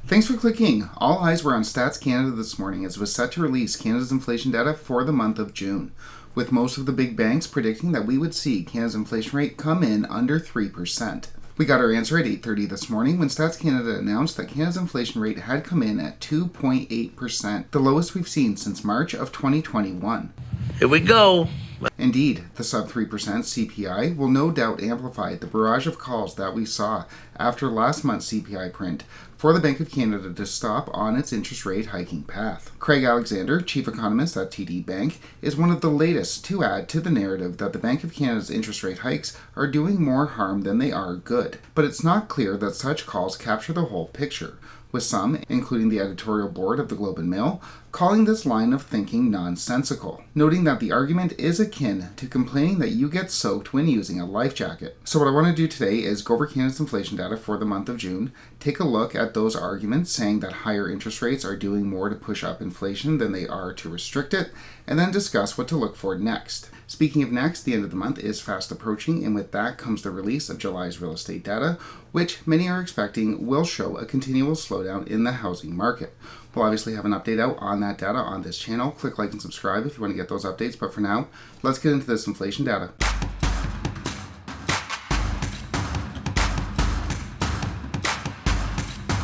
Thanks for clicking. All eyes were on Stats Canada this morning as it was set to release Canada's inflation data for the month of June, with most of the big banks predicting that we would see Canada's inflation rate come in under 3%. We got our answer at 8:30 this morning when Stats Canada announced that Canada's inflation rate had come in at 2.8%, the lowest we've seen since March of 2021. Here we go. Indeed, the sub 3% CPI will no doubt amplify the barrage of calls that we saw after last month's CPI print for the Bank of Canada to stop on its interest rate hiking path. Craig Alexander, chief economist at TD Bank, is one of the latest to add to the narrative that the Bank of Canada's interest rate hikes are doing more harm than they are good. But it's not clear that such calls capture the whole picture, with some, including the editorial board of the Globe and Mail, calling this line of thinking nonsensical, noting that the argument is akin to complaining that you get soaked when using a life jacket. So what I want to do today is go over Canada's inflation data for the month of June, take a look at those arguments saying that higher interest rates are doing more to push up inflation than they are to restrict it, and then discuss what to look for next. Speaking of next, the end of the month is fast approaching, and with that comes the release of July's real estate data, which many are expecting will show a continual slowdown in the housing market. We'll obviously have an update out on that data on this channel. Click like and subscribe if you want to get those updates, but for now, let's get into this inflation data.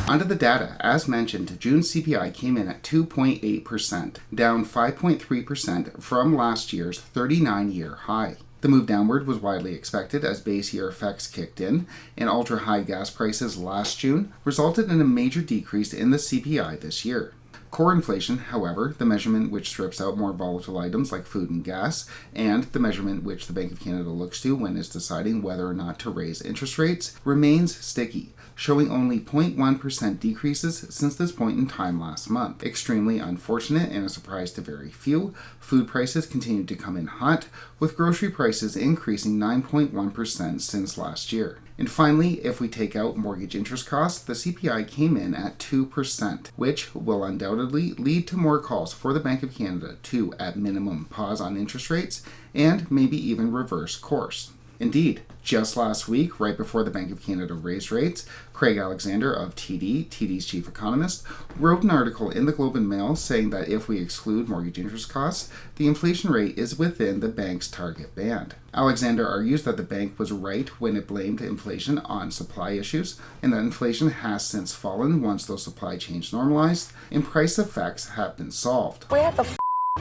Onto the data. As mentioned, June CPI came in at 2.8%, down 5.3% from last year's 39-year high. The move downward was widely expected as base year effects kicked in, and ultra-high gas prices last June resulted in a major decrease in the CPI this year. Core inflation, however, the measurement which strips out more volatile items like food and gas, and the measurement which the Bank of Canada looks to when it's deciding whether or not to raise interest rates, remains sticky, showing only 0.1% decreases since this point in time last month. Extremely unfortunate and a surprise to very few, food prices continued to come in hot, with grocery prices increasing 9.1% since last year. And finally, if we take out mortgage interest costs, the CPI came in at 2%, which will undoubtedly lead to more calls for the Bank of Canada to, at minimum, pause on interest rates and maybe even reverse course. Indeed, just last week, right before the Bank of Canada raised rates, Craig Alexander of TD's chief economist, wrote an article in the Globe and Mail saying that if we exclude mortgage interest costs, the inflation rate is within the bank's target band. Alexander argues that the bank was right when it blamed inflation on supply issues, and that inflation has since fallen once those supply chains normalized, and price effects have been solved. Where the f***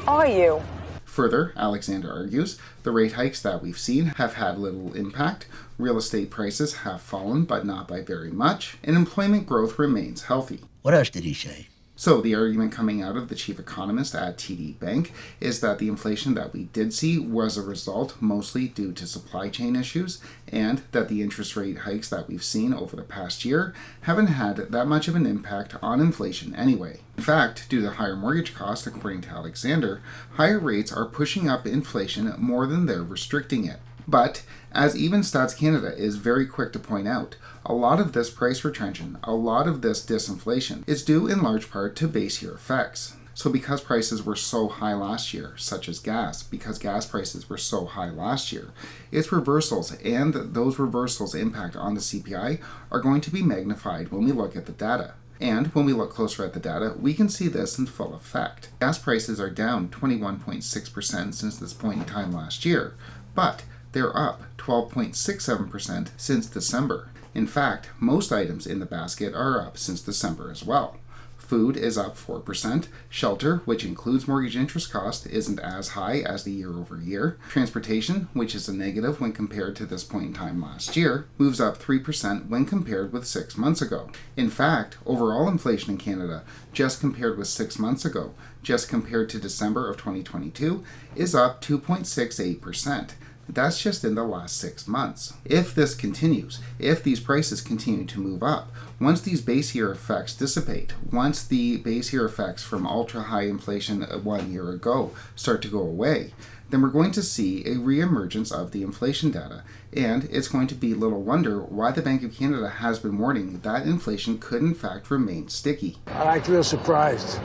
are you? Further, Alexander argues, the rate hikes that we've seen have had little impact, real estate prices have fallen but not by very much, and employment growth remains healthy. What else did he say? So the argument coming out of the chief economist at TD Bank is that the inflation that we did see was a result mostly due to supply chain issues, and that the interest rate hikes that we've seen over the past year haven't had that much of an impact on inflation anyway. In fact, due to higher mortgage costs, according to Alexander, higher rates are pushing up inflation more than they're restricting it. But, as even Stats Canada is very quick to point out, a lot of this price retrenchment, a lot of this disinflation, is due in large part to base year effects. So because prices were so high last year, such as gas, because gas prices were so high last year, its reversals and those reversals' impact on the CPI are going to be magnified when we look at the data. And when we look closer at the data, we can see this in full effect. Gas prices are down 21.6% since this point in time last year, but they're up 12.67% since December. In fact, most items in the basket are up since December as well. Food is up 4%. Shelter, which includes mortgage interest cost, isn't as high as the year over year. Transportation, which is a negative when compared to this point in time last year, moves up 3% when compared with 6 months ago. In fact, overall inflation in Canada, just compared with 6 months ago, just compared to December of 2022, is up 2.68%. That's just in the last 6 months. If this continues, if these prices continue to move up, once these base year effects dissipate, once the base year effects from ultra-high inflation 1 year ago start to go away, then we're going to see a reemergence of the inflation data, and it's going to be little wonder why the Bank of Canada has been warning that inflation could in fact remain sticky. I act real surprised.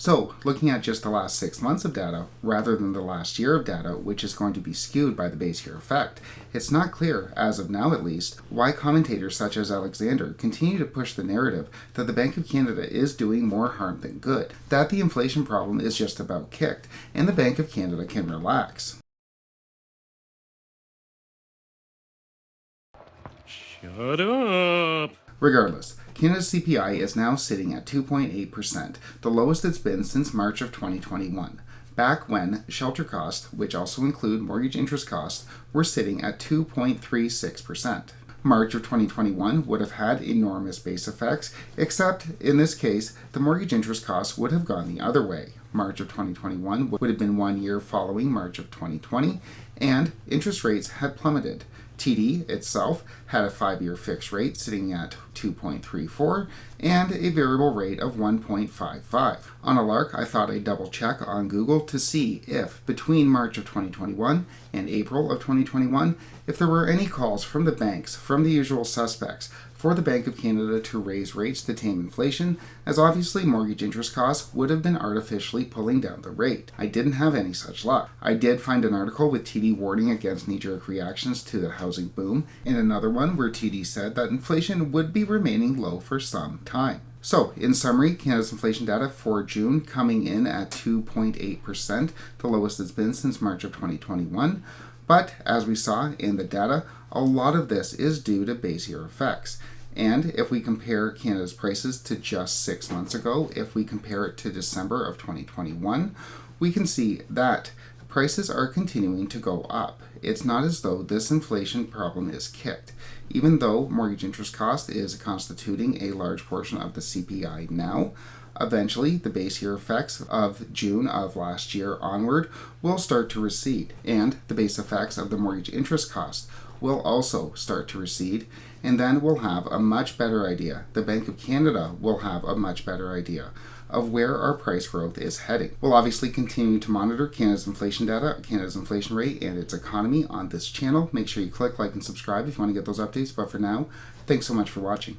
So, looking at just the last 6 months of data, rather than the last year of data, which is going to be skewed by the base year effect, it's not clear, as of now at least, why commentators such as Alexander continue to push the narrative that the Bank of Canada is doing more harm than good, that the inflation problem is just about kicked, and the Bank of Canada can relax. Shut up! Regardless, Canada's CPI is now sitting at 2.8%, the lowest it's been since March of 2021, back when shelter costs, which also include mortgage interest costs, were sitting at 2.36%. March of 2021 would have had enormous base effects, except in this case, the mortgage interest costs would have gone the other way. March of 2021 would have been 1 year following March of 2020, and interest rates had plummeted. TD itself had a 5-year fixed rate sitting at 2.34 and a variable rate of 1.55. On a lark, I thought I'd double check on Google to see if between March of 2021 and April of 2021, if there were any calls from the banks, from the usual suspects, for the Bank of Canada to raise rates to tame inflation, as obviously mortgage interest costs would have been artificially pulling down the rate. I didn't have any such luck. I did find an article with TD warning against knee-jerk reactions to the housing boom, and another one where TD said that inflation would be remaining low for some time. So, in summary, Canada's inflation data for June coming in at 2.8%, the lowest it's been since March of 2021. But, as we saw in the data, a lot of this is due to base year effects. And if we compare Canada's prices to just 6 months ago, if we compare it to December of 2021, we can see that prices are continuing to go up. It's not as though this inflation problem is kicked. Even though mortgage interest cost is constituting a large portion of the CPI now, eventually the base year effects of June of last year onward will start to recede, and the base effects of the mortgage interest cost will also start to recede, and then we'll have a much better idea. The Bank of Canada will have a much better idea of where our price growth is heading. We'll obviously continue to monitor Canada's inflation data, Canada's inflation rate, and its economy on this channel. Make sure you click like and subscribe if you want to get those updates, but for now, thanks so much for watching.